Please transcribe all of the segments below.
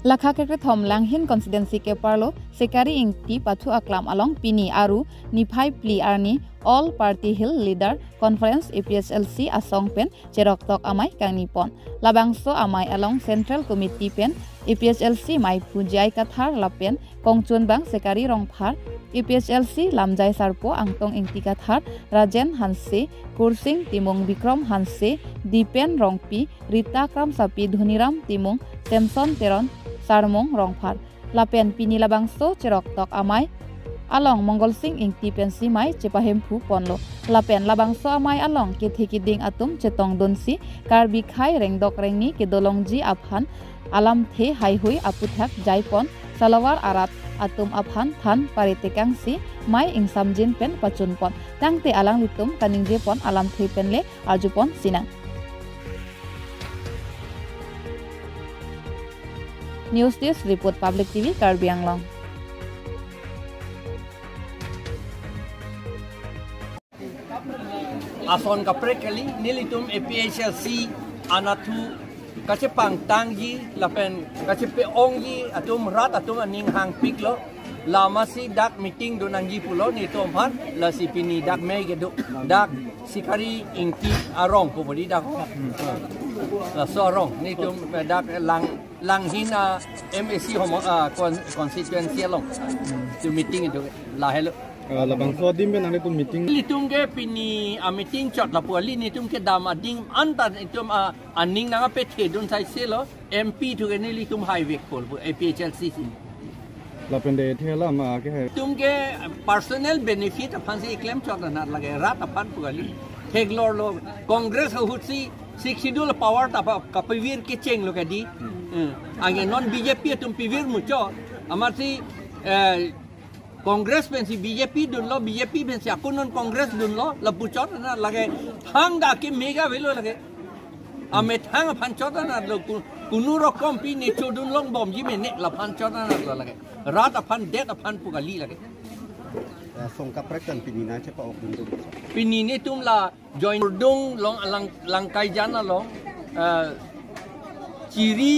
Lakha kekre thom langhin constituency ke parlo sekari ingti pathu aklam along pini aru niphai pli arni all party hill leader conference APHLC asong pen cherok tok amai kang nipon labangso amai along central committee pen APHLC mai pujai kathar lapen kongchun bang sekari rongphar APHLC lamjai sarpo angtong ingti kathar Rajen Hanse Kursing timung Bikram Hanse Dipen Rongpi Rita Kram Sapi Dhuniram timung Temson Teron Sarmong rongphar lapen pini labangso cherok tok amai along Mongol Singh ingti pensi mai cepahempu ponlo lapen labangso amai along ke thekiding atum cetong donsi karbi khai rengdok rengni ke dolongji aphan alam the haihui aputhak jaipon salawar arat atum aphan than paritekangsi mai ingsamjin pen pachunpon tangte alang litum kaningje pon alam the penle arjupon sinang News Desk Report Public TV Karbi Anglong. Ason kapre kali nilitum APHLC anatu kache pang tangji lapen kache pe ongji atum rat atum aning hang piklo lama si dak meeting do nangji pulo ni tom han la si pini dak me gedo dak sikari ingki arong ko bodi dak la sorong ni tum dak lang hina MSC homo constituency long to meeting itu la hello labang so dim ben ane tu meeting litung ke pini a meeting chot la puali ni tum ke dam ading antan itum aning nanga pe thedun sai selo MP tu ke ni litum highway kol APHLC la pende thela ma ke tum ke personal benefit apan se claim chot na lage rat apan puali theglor lo congress hutsi siksidul power ta kapivir ke cheng lo kadi ange non BJP tum pivir mucho amarsi Congress pensi BJP dun lo BJP pensi aku non Congress dun lo lapuchot na lage hang da ke mega velo lage amet hang panchot na lo kunuro kompi ne chodun long bom ji mene la panchot na lo lage rat apan det apan pugali lage song kaprek kan pinina cepa ok dun pinini tum la join dung long langkai jana long ciri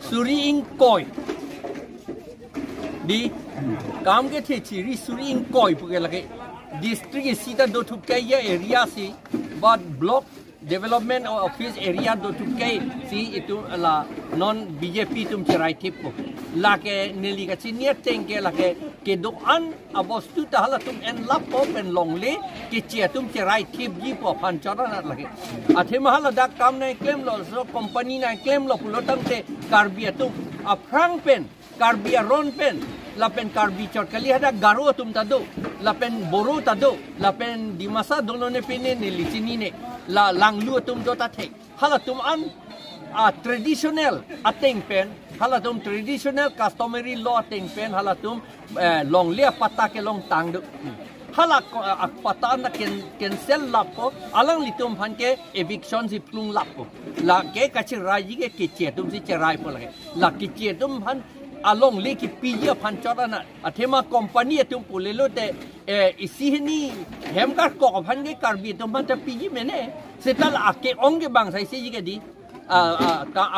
suri ingkoi di काम के थे चिरी सुरी इन कोई पुके लगे डिस्ट्रिक्ट सीधा दो ठुके ये एरिया सी बाद ब्लॉक डेवलपमेंट ऑफिस एरिया दो ठुके सी itu la non BJP tum cerai tip ko la ke neli ka senior tengke la ke do an abos tu ta hala tum en lap ko pen longle ke chia tum cerai tip ji po pan chora na lage athe mahala dak kam nai claim lo so company nai claim lo pulotam te karbia tum aprang pen karbia ron pen lapen karbi chot kali ada garo tum tado lapen boro tado lapen di masa dolo ne pene ne litini ne la langlu tum do ta the hala tum an traditional ateng pen hala tum traditional customary law ateng pen hala tum long le pata ke long tang do hala pata na cancel lap ko alang litum phan ke eviction si plung lap ko la ke kachi raji ke che tum si cherai po lage la ke che tum phan along leki piya panchorana athema company tum pulelo te isihni hemkar ko bhange karbi tum banta piji mene setal ake onge bang sai se yiga di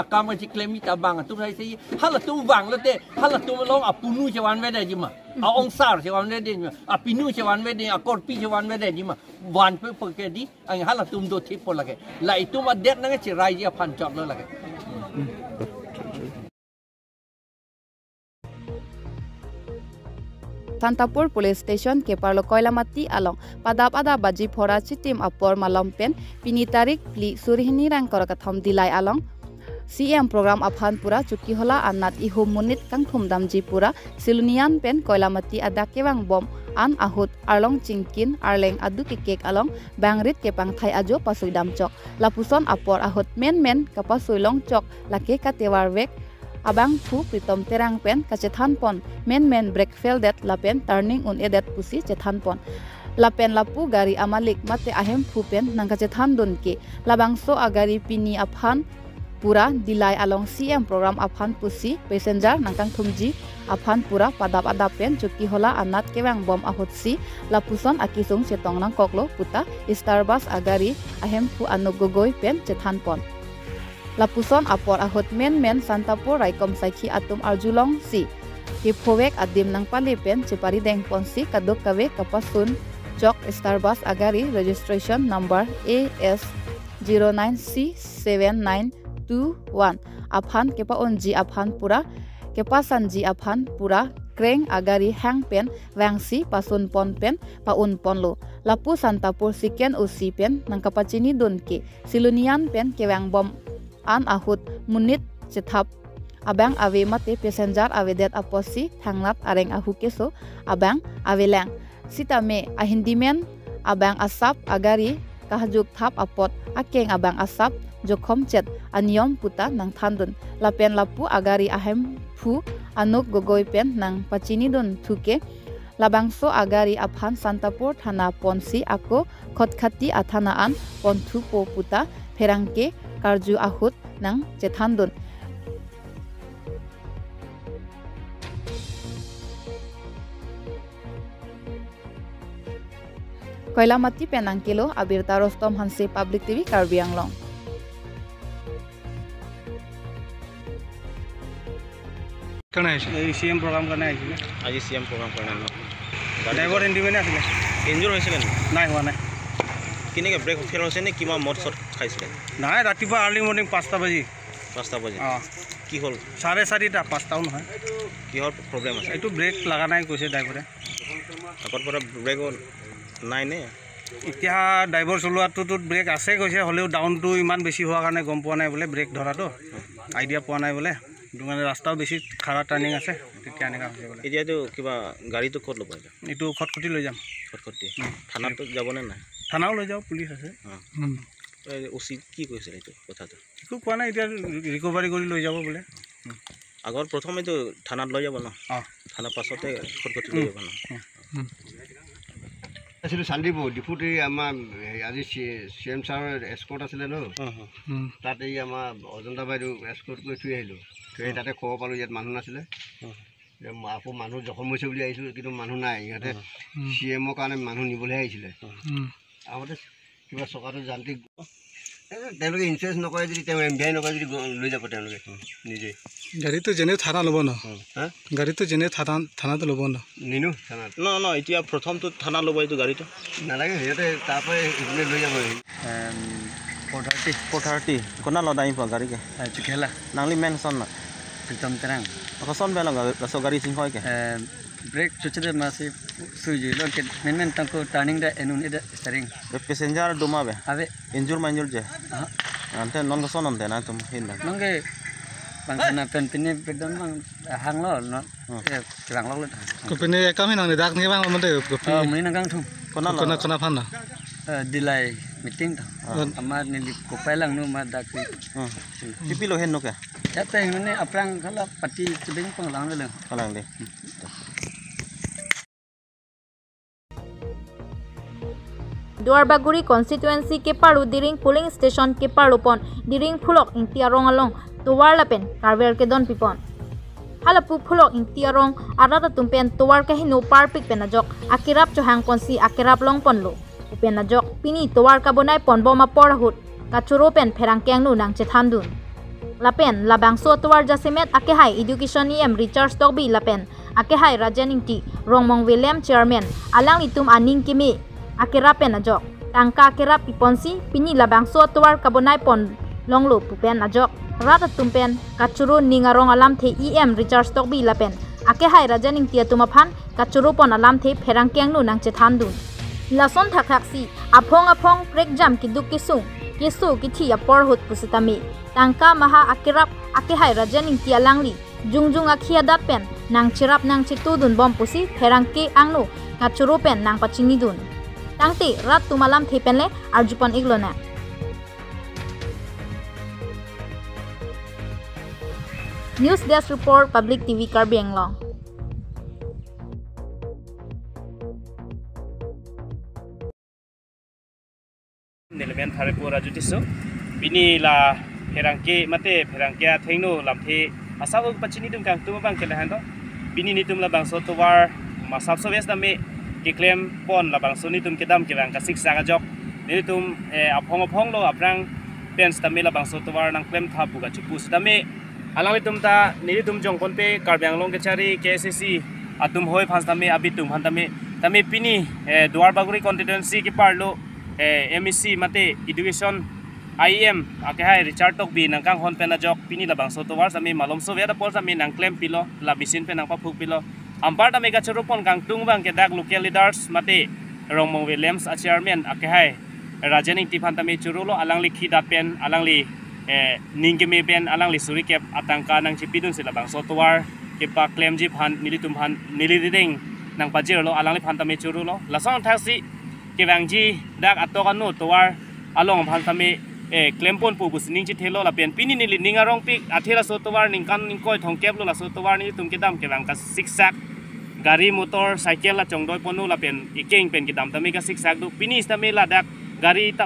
akam ji claim ta bang tum sai se hala tum bang lo te hala tum long apunu chewan wede jima a ong sar chewan wede jima apinu chewan wede a korpi chewan wede jima wan pe ke di ang hala tum do thip po lage la itu ma det na che rai ya panchor lo lage Santapur Police Station ke parlo Koilamati along pada baji phora chitim apor malompen pini tarik pli surhini rang korakatham dilai along CM program aphan pura chuki hola annat ihum munit kang thumdam ji pura silunian pen Koilamati adakewang bom an ahut arlong chingkin arleng adu ke kek along bangrit ke pangthai ajo pasuidam chok lapuson apor ahut men kapasuilong chok lake katewar wek abang thu pritom terang pen kacethan pon men break fail that lapen turning on edet pusi cethan pon lapen lapu gari amalik mate ahem phu pen nang kacethan don ke labangso agari pini aphan pura dilai along CM program aphan pusi passenger nangkang thumji aphan pura padap adapen chuki hola anat kewang bom ahutsi lapuson akisung cetong nang koklo puta starbus agari ahem phu anugogoi pen cethan pon lapuson apor ahut men santapur raikom saiki atum arjulong si kipowek adim nang palipen cepari deng ponsi kadok kawe kapasun jok starbus agari registration number AS 09C7921 aphan kepa onji aphan pura kepa sanji aphan pura kreng agari hang pen wangsi pasun pon pen paun ponlo lapu santapur siken usi pen nang kapacini donke silunian pen kewang bom an ahut munit cethap abang ave mate passenger avedet aposi thangnat areng ahu keso abang avelang sitame ahindimen abang asap agari kahjuk thap apot akeng abang asap jokhom chet aniom puta nang thandun lapen lapu agari ahem phu anuk gogoi pen nang pachini don thuke labangso agari aphan santapur thana ponsi ako khotkhati athanaan ponthu po puta pherangke karju ahut nang chethandun Koilamati Penangkilo Abirta Rostom Hanse Public TV Karbi Anglong करना है CM programme करना है आज CM programme करना है ड्राइवर हिंदी में आছিলে इंजर হৈছিল নাই হোৱা নাই কিনেকে ব্ৰেক ফেল হৈছে নে কিবা মদ চট খাইছিলে নাই ৰাতিপুৱা আৰ্লি মৰ্নিং 5টা বাজি কি হ'ল 4:30টা 5টাও নহয় কিহৰ প্ৰব্লেম আছে এইটো ব্ৰেক লাগা নাই কৈছে ড্ৰাইভাৰে আগৰ পৰা ব্ৰেক নাই নে এতিয়া ড্ৰাইভাৰ চলোৱাটোত ব্ৰেক আছে কৈছে হলেও ডাউনটো ইমান বেছি হোৱাৰ কাৰণে গম পোৱা নাই বোলে ব্ৰেক ধৰাটো আইডিয়া পোৱা নাই বোলে দুমানে ৰাস্তাও বেছি খাৰা টাৰ্নিং আছে তেতিয়া এনেকা হৈছে বোলে এতিয়াতো কিবা গাড়ীটো ক'ত ল'ব এইটো খটখটি লৈ যাম খটখটি থানাত যাব নে নাই থানাও লৈ যাওঁ পুলিচ আছে উচিত কি কৈছে এইটো কথাটো একো কোৱা নাই এতিয়া ৰিকভাৰী কৰি লৈ যাব বোলে আগৰ প্ৰথমেতো থানাত লৈ যাব ন থানা পাছতে খটখটি লৈ যাব ন আছিলো চান্দিপুৰ ডিপুটি আমাৰ আজি চিএম ছাৰৰ এস্কৰ্ট আছিলে ন তাত এই আমাৰ অজন্তা বাইদেউ এস্কৰ্ট কৰি থৈ আহিলোঁ থৈ তাতে খবৰ পালোঁ ইয়াত মানুহ নাছিলে আকৌ মানুহ জখম হৈছে বুলি আহিছোঁ কিন্তু মানুহ নাই ইহঁতে চিএমৰ কাৰণে মানুহ নিবলৈ আহিছিলে আগতে কিবা চকাটো যান্ত্ৰিক তেওঁলোকে ইঞ্চুৰেঞ্চ নকৰে যদি তেওঁ এমভিআই নকৰে যদি লৈ যাব তেওঁলোকে নিজে গাড়ীটো যেনে থানা ল'ব ন গাড়ীটো যেনে থানাটো ল'ব ন নিনো থানাত ন এতিয়া প্ৰথমটো থানা ল'ব এইটো গাড়ীটো নালাগে সিহঁতে তাৰপৰাই ইপিনে লৈ যাব 430 কোনা লদা আহি পোৱা গাড়ীকে খেলা নাংলি মেনচন না প্ৰীতম তেৰাং কচন বেলা গাড়ী সিং হয় কে ब्रेक चुचरे मासे सुई लो के मेन तंको टर्निंग दा एनुन इदा स्टारिंग पैसेंजर डुमा बे अबे इंजुर मांजुर जे अंते नन को सोन अंते ना तुम हिंदा नंगे बंगना पेन पिने पेदन बang hang lo no kerang lo ko pene kam hinang ne dak ni bang mon de ko pi muni nang thum kona phan na delay meeting ta ama ni ko pelang nu ma dak pipi lo hen no ke ya teng ne aprang khala pati chibing panglang le kalang de Duarbaguri constituency ke paru diring polling station ke parupon diring phulok intiarong along towar lapen karver ke don pipon halapu phulok intiarong arata tumpen towar ke hinu parpik penajok akirap johang ponsi akirap long ponlo upenajok pini towar ka bonai ponbo ma porahut kachuro pen pherang kyangnu nang chethandun lapen labang so towar jasemet akehai education em recharge tokbi lapen akehai rajaning ti rongmong william chairman alang itum aning kimi akirapen ajok tangka akirap piponsi pini labang so towar kabonai pon longlo pupen ajok rata tumpen kachuru ningarong alam the em recharge tokbi lapen akehai rajaning tia tumaphan kachuru pon alam the pherang kyangnu nang chethandun lason thakhaksi aphong prek jam kiduk kisung kisu kithi apor hut pusitami tangka maha akirap akehai rajaning tia langli jungjung akhia dapen nang chirap nang chitudun bom pusi pherang ke angnu kachuru pen nang pachini dun tangti rat tumalam thepenle arjupon iglona News Desk Report Public TV Karbi Anglong Nelemen Tharepur Rajutiso bini la herangke mate herangke thengno lamthe asau pachini tum kang tum bang kele hando bini ni tum la bang so towar masap so bes dame diklaim pon la bang so ni tum kedam ke bang ka sik sanga jok ni tum aphong lo aprang pens tami la bangso towar nang klem tha puga chupu tami alang litum ta nili tum jong kon pe karbyang long ke chari KSC atum hoi phans tami abitum han tami pini duar baguri constituency ki parlo MEC mate education IEM ake hai Richard tok bi nang kang hon pe na jok pini la bangso towar tami malom so veda pol tami nang klem pilo la bisin pe nang pa phuk pilo ampar tami ka choropon kang tung bang ke dak local leaders mate Rongmong Williams a chairman ake hai Rajaning tiphan tami churulo alang li khida pen alang li ningkeme pen alang li suri kep atangka nang chipidun sila bang sotwar ke pa claim ji phan nilitum phan niliding nang pajero alang li phan tami churulo lasong thaksi ke bangji dak atokanu towar along phan tami claim pon pu busning chi thelo la pen pini nili ningarong pik athela sotwar ningkan ningkoi thongkep lo la sotwar ni tum ke dam ke bang ka siksak gari motor cycle la chongdoi ponu la pen ikeng pen ke dam tami ka siksak du pini tami la dak gari tap